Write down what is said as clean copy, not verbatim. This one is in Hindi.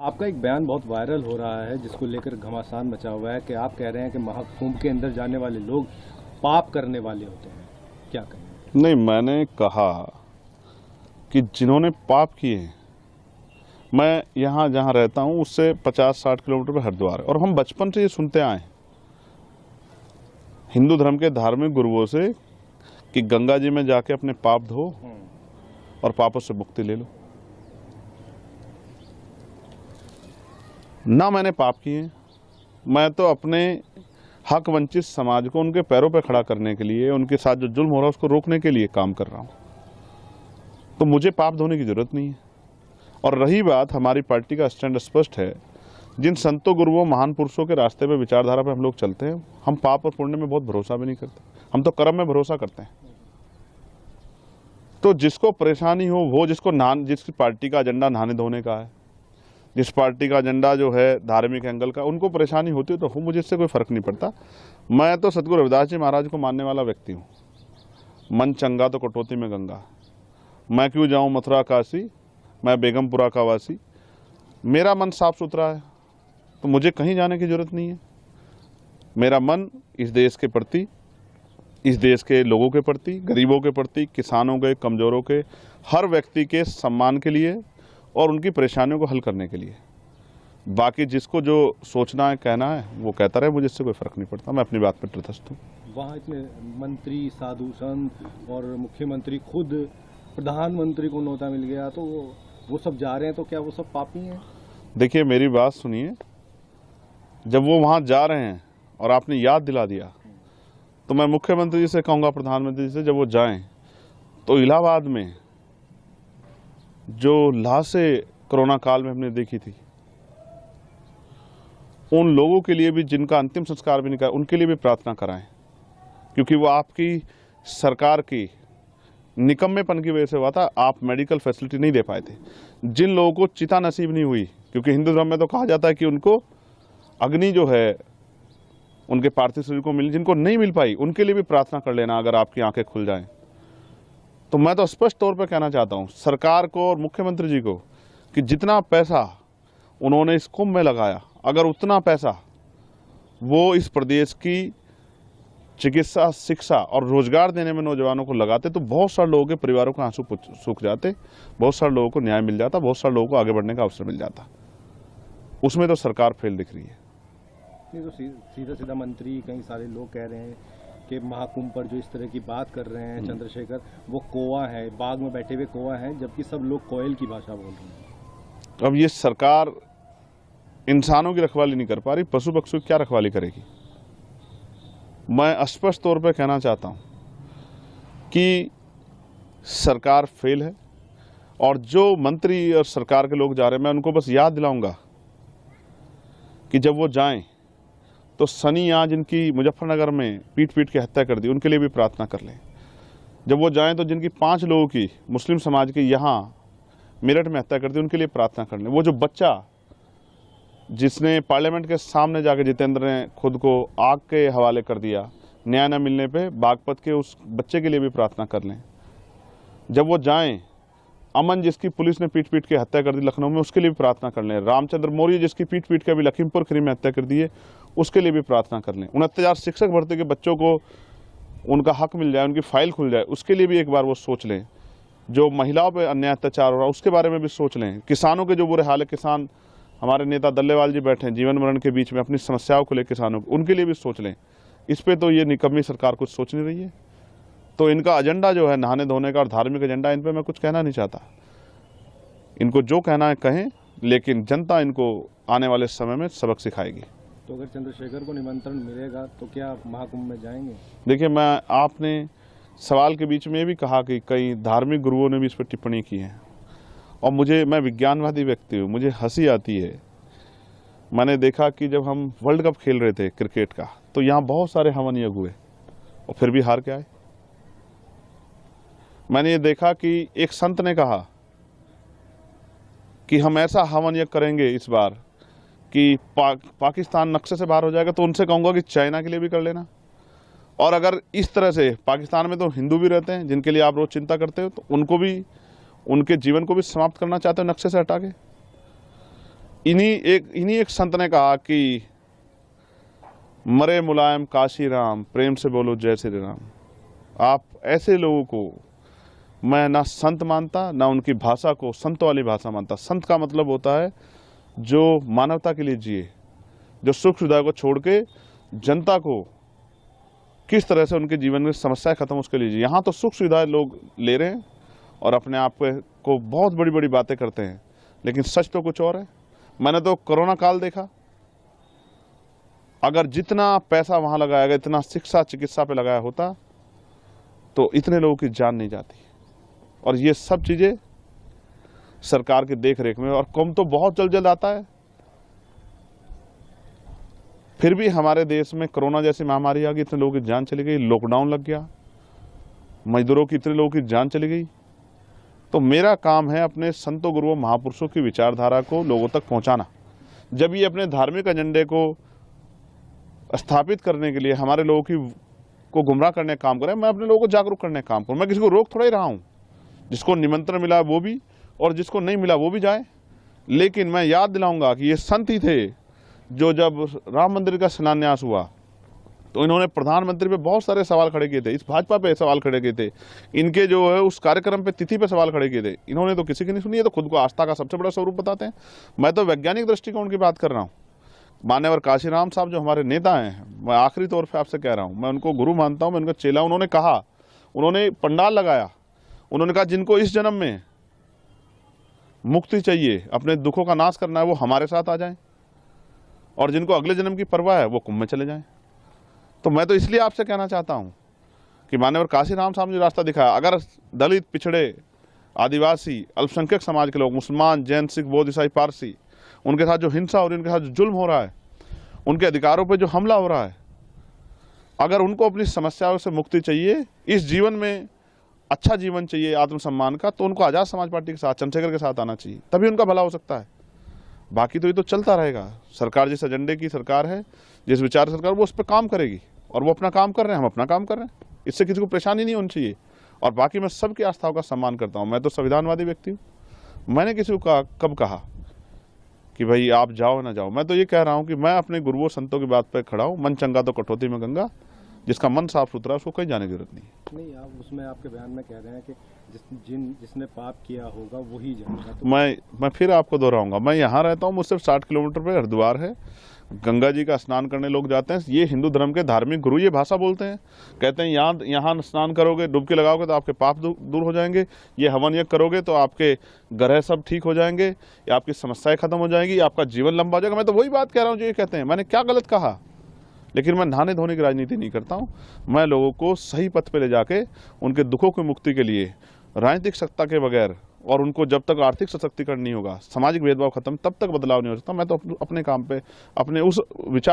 आपका एक बयान बहुत वायरल हो रहा है जिसको लेकर घमासान मचा हुआ है कि आप कह रहे हैं कि महाकुंभ के अंदर जाने वाले लोग पाप करने वाले होते हैं। क्या कहेंगे? नहीं, मैंने कहा कि जिन्होंने पाप किए हैं, मैं यहाँ जहाँ रहता हूँ उससे 50-60 किलोमीटर पे हरिद्वार है और हम बचपन से ये सुनते आए हैं हिंदू धर्म के धार्मिक गुरुओं से कि गंगा जी में जाके अपने पाप धो और पापों से मुक्ति ले लो। ना मैंने पाप किए हैं, मैं तो अपने हक वंचित समाज को उनके पैरों पर खड़ा करने के लिए, उनके साथ जो जुल्म हो रहा है उसको रोकने के लिए काम कर रहा हूँ। तो मुझे पाप धोने की जरूरत नहीं है। और रही बात, हमारी पार्टी का स्टैंड स्पष्ट है। जिन संतों गुरुओं महान पुरुषों के रास्ते पे, विचारधारा पे हम लोग चलते हैं, हम पाप और पुण्य में बहुत भरोसा भी नहीं करते, हम तो कर्म में भरोसा करते हैं। तो जिसको परेशानी हो वो, जिसकी पार्टी का एजेंडा नहाने धोने का है, जिस पार्टी का एजेंडा जो है धार्मिक एंगल का, उनको परेशानी होती है तो हो, मुझे इससे कोई फर्क नहीं पड़ता। मैं तो सतगुरु रविदास जी महाराज को मानने वाला व्यक्ति हूँ। मन चंगा तो कटौती में गंगा। मैं क्यों जाऊँ मथुरा काशी, मैं बेगमपुरा का वासी। मेरा मन साफ सुथरा है तो मुझे कहीं जाने की जरूरत नहीं है। मेरा मन इस देश के प्रति, इस देश के लोगों के प्रति, गरीबों के प्रति, किसानों के, कमजोरों के, हर व्यक्ति के सम्मान के लिए और उनकी परेशानियों को हल करने के लिए। बाकी जिसको जो सोचना है, कहना है, वो कहता रहे, मुझे इससे कोई फर्क नहीं पड़ता। मैं अपनी बात पर तटस्थ हूँ। वहाँ इतने मंत्री, साधु संत और मुख्यमंत्री, खुद प्रधानमंत्री को न्योता मिल गया, तो वो सब जा रहे हैं, तो क्या वो सब पापी हैं? देखिए, मेरी बात सुनिए। जब वो वहाँ जा रहे हैं और आपने याद दिला दिया, तो मैं मुख्यमंत्री जी से कहूँगा, प्रधानमंत्री जी से, जब वो जाएं तो इलाहाबाद में जो लाशें कोरोना काल में हमने देखी थी, उन लोगों के लिए भी जिनका अंतिम संस्कार भी नहीं करा, उनके लिए भी प्रार्थना कराएं। क्योंकि वो आपकी सरकार की निकम्मेपन की वजह से हुआ था। आप मेडिकल फैसिलिटी नहीं दे पाए थे। जिन लोगों को चिता नसीब नहीं हुई, क्योंकि हिंदू धर्म में तो कहा जाता है कि उनको अग्नि जो है उनके पार्थिव शरीर को मिली, जिनको नहीं मिल पाई उनके लिए भी प्रार्थना कर लेना, अगर आपकी आंखें खुल जाएं। तो मैं तो स्पष्ट तौर पर कहना चाहता हूं सरकार को और मुख्यमंत्री जी को कि जितना पैसा उन्होंने इस कुंभ में लगाया, अगर उतना पैसा वो इस प्रदेश की चिकित्सा, शिक्षा और रोजगार देने में नौजवानों को लगाते, तो बहुत सारे लोगों के परिवारों के आंसू सूख जाते, बहुत सारे लोगों को न्याय मिल जाता, बहुत सारे लोगों को आगे बढ़ने का अवसर मिल जाता। उसमें तो सरकार फेल दिख रही है। नहीं तो सीधा सीधा मंत्री, कई सारे लोग कह रहे हैं कि महाकुंभ पर जो इस तरह की बात कर रहे हैं चंद्रशेखर, वो कौवा है, बाग में बैठे हुए कौवा है, जबकि सब लोग कोयल की भाषा बोल रहे हैं। अब ये सरकार इंसानों की रखवाली नहीं कर पा रही, पशु पक्षियों की क्या रखवाली करेगी? मैं स्पष्ट तौर पर कहना चाहता हूं कि सरकार फेल है। और जो मंत्री और सरकार के लोग जा रहे हैं, मैं उनको बस याद दिलाऊंगा कि जब वो जाएं तो सनी आज इनकी मुजफ्फरनगर में पीट पीट के हत्या कर दी, उनके लिए भी प्रार्थना कर लें। जब वो जाएं तो जिनकी 5 लोगों की, मुस्लिम समाज की, यहाँ मेरठ में हत्या कर दी, उनके लिए प्रार्थना कर लें। वो जो बच्चा जिसने पार्लियामेंट के सामने जाकर जितेंद्र ने खुद को आग के हवाले कर दिया न्याय न मिलने पे, बागपत के उस बच्चे के लिए भी प्रार्थना कर लें। जब वो जाएं, अमन जिसकी पुलिस ने पीट पीट के हत्या कर दी लखनऊ में, उसके लिए भी प्रार्थना कर लें। रामचंद्र मौर्य जिसकी पीट पीट के अभी लखीमपुर खीरी में हत्या कर दी है, उसके लिए भी प्रार्थना कर लें। 69 शिक्षक भर्ती के बच्चों को उनका हक मिल जाए, उनकी फाइल खुल जाए, उसके लिए भी एक बार वो सोच लें। जो महिलाओं पर अन्याय अत्याचार हो रहा है, उसके बारे में भी सोच लें। किसानों के जो बुरे हाल है, किसान, हमारे नेता दल्लेवाल जी बैठे हैं जीवन मरण के बीच में, अपनी समस्याओं को लेकर किसानों को, उनके लिए भी सोच लें। इस पे तो ये निकम्मी सरकार कुछ सोच नहीं रही है। तो इनका एजेंडा जो है नहाने धोने का और धार्मिक एजेंडा, इन पे मैं कुछ कहना नहीं चाहता। इनको जो कहना है कहें, लेकिन जनता इनको आने वाले समय में सबक सिखाएगी। तो अगर चंद्रशेखर को निमंत्रण मिलेगा तो क्या महाकुंभ में जाएंगे? देखिए, मैं, आपने सवाल के बीच में ये भी कहा कि कई धार्मिक गुरुओं ने भी इस पर टिप्पणी की है, और मैं विज्ञानवादी व्यक्ति हूँ, मुझे हंसी आती है। मैंने देखा कि जब हम वर्ल्ड कप खेल रहे थे क्रिकेट का, तो यहाँ बहुत सारे हवन यज्ञ हुए और फिर भी हार के आए। मैंने ये देखा कि एक संत ने कहा कि हम ऐसा हवन यज्ञ करेंगे इस बार कि पाकिस्तान नक्शे से बाहर हो जाएगा। तो उनसे कहूँगा कि चाइना के लिए भी कर लेना। और अगर इस तरह से, पाकिस्तान में तो हिंदू भी रहते हैं जिनके लिए आप रोज चिंता करते हो, तो उनको भी, उनके जीवन को भी समाप्त करना चाहते हो नक्शे से हटा के। इन्हीं एक संत ने कहा कि मरे मुलायम काशी राम, प्रेम से बोलो जय श्री राम। आप ऐसे लोगों को मैं ना संत मानता, ना उनकी भाषा को संत वाली भाषा मानता। संत का मतलब होता है जो मानवता के लिए जिए, जो सुख सुविधा को छोड़ के जनता को किस तरह से उनके जीवन में समस्याएं खत्म उसके लिए जिए। यहाँ तो सुख सुविधाएं लोग ले रहे हैं और अपने आप को बहुत बड़ी बड़ी बातें करते हैं, लेकिन सच तो कुछ और है। मैंने तो कोरोना काल देखा, अगर जितना पैसा वहां लगाया गया, इतना शिक्षा चिकित्सा पे लगाया होता तो इतने लोगों की जान नहीं जाती। और ये सब चीजें सरकार की देख रेख में, और कम तो बहुत जल्द जल्द आता है। फिर भी हमारे देश में कोरोना जैसी महामारी आ गई, इतने लोगों की जान चली गई, लॉकडाउन लग गया, मजदूरों की इतने लोगों की जान चली गई। तो मेरा काम है अपने संतों गुरुओं महापुरुषों की विचारधारा को लोगों तक पहुंचाना। जब ये अपने धार्मिक एजेंडे को स्थापित करने के लिए हमारे लोगों को गुमराह करने का काम करें, मैं अपने लोगों को जागरूक करने का काम करूं। मैं किसी को रोक थोड़ा ही रहा हूं, जिसको निमंत्रण मिला वो भी और जिसको नहीं मिला वो भी जाए। लेकिन मैं याद दिलाऊंगा कि ये संत ही थे जो जब राम मंदिर का शिलान्यास हुआ तो इन्होंने प्रधानमंत्री पे बहुत सारे सवाल खड़े किए थे, इस भाजपा पे सवाल खड़े किए थे, इनके जो है उस कार्यक्रम पे तिथि पे सवाल खड़े किए थे। इन्होंने तो किसी की नहीं सुनी। है तो खुद को आस्था का सबसे बड़ा स्वरूप बताते हैं। मैं तो वैज्ञानिक दृष्टिकोण की बात कर रहा हूँ। मान्यवर काशीराम साहब जो हमारे नेता हैं, मैं आखिरी तौर पर आपसे कह रहा हूँ, मैं उनको गुरु मानता हूँ, मैं उनका चेला। उन्होंने कहा, उन्होंने पंडाल लगाया, उन्होंने कहा जिनको इस जन्म में मुक्ति चाहिए, अपने दुखों का नाश करना है, वो हमारे साथ आ जाएं, और जिनको अगले जन्म की परवाह है वो कुंभ में चले जाएं। तो मैं तो इसलिए आपसे कहना चाहता हूं कि मान्यवर काशीराम साहब ने रास्ता दिखाया, अगर दलित, पिछड़े, आदिवासी, अल्पसंख्यक समाज के लोग, मुसलमान, जैन, सिख, बौद्ध, ईसाई, पारसी, उनके साथ जो हिंसा और उनके साथ जो जुल्म हो रहा है, उनके अधिकारों पर जो हमला हो रहा है, अगर उनको अपनी समस्याओं से मुक्ति चाहिए, इस जीवन में अच्छा जीवन चाहिए आत्मसम्मान का, तो उनको आजाद समाज पार्टी के साथ, चंद्रशेखर के साथ आना चाहिए, तभी उनका भला हो सकता है। बाकी तो ये तो चलता रहेगा। सरकार जिस एजेंडे की सरकार है, जिस विचार सरकार, वो उस पर काम करेगी, और वो अपना काम कर रहे हैं, हम अपना काम कर रहे हैं। इससे किसी को परेशानी नहीं होनी चाहिए। और बाकी मैं सबकी आस्थाओं का सम्मान करता हूँ। मैं तो संविधानवादी व्यक्ति हूँ। मैंने किसी को कब कहा कि भाई आप जाओ ना जाओ। मैं तो ये कह रहा हूँ कि मैं अपने गुरुओं संतों की बात पर खड़ा हूँ। मन चंगा तो कटौती में गंगा, जिसका मन साफ सुथरा है उसको कहीं जाने की जरूरत नहीं। नहीं, आप उसमें आपके बयान में कह रहे हैं कि जिसने पाप किया होगा वही जाएगा। तो मैं फिर आपको दोहराऊंगा, मैं यहाँ रहता हूँ, मुझसे 60 किलोमीटर पे हरिद्वार है, गंगा जी का स्नान करने लोग जाते हैं। ये हिंदू धर्म के धार्मिक गुरु ये भाषा बोलते हैं, कहते हैं यहाँ स्नान करोगे, डुबकी लगाओगे तो आपके पाप दूर हो जाएंगे, ये हवन यज्ञ करोगे तो आपके ग्रह सब ठीक हो जाएंगे, या आपकी समस्याएं खत्म हो जाएंगी, आपका जीवन लंबा हो जाएगा। मैं तो वही बात कह रहा हूँ जो ये कहते हैं। मैंने क्या गलत कहा? लेकिन मैं नहाने धोने की राजनीति नहीं करता हूँ। मैं लोगों को सही पथ पे ले जाके उनके दुखों की मुक्ति के लिए राजनीतिक सत्ता के बगैर, और उनको जब तक आर्थिक सशक्तिकरण नहीं होगा, सामाजिक भेदभाव खत्म, तब तक बदलाव नहीं हो सकता। मैं तो अपने काम पे, अपने उस विचार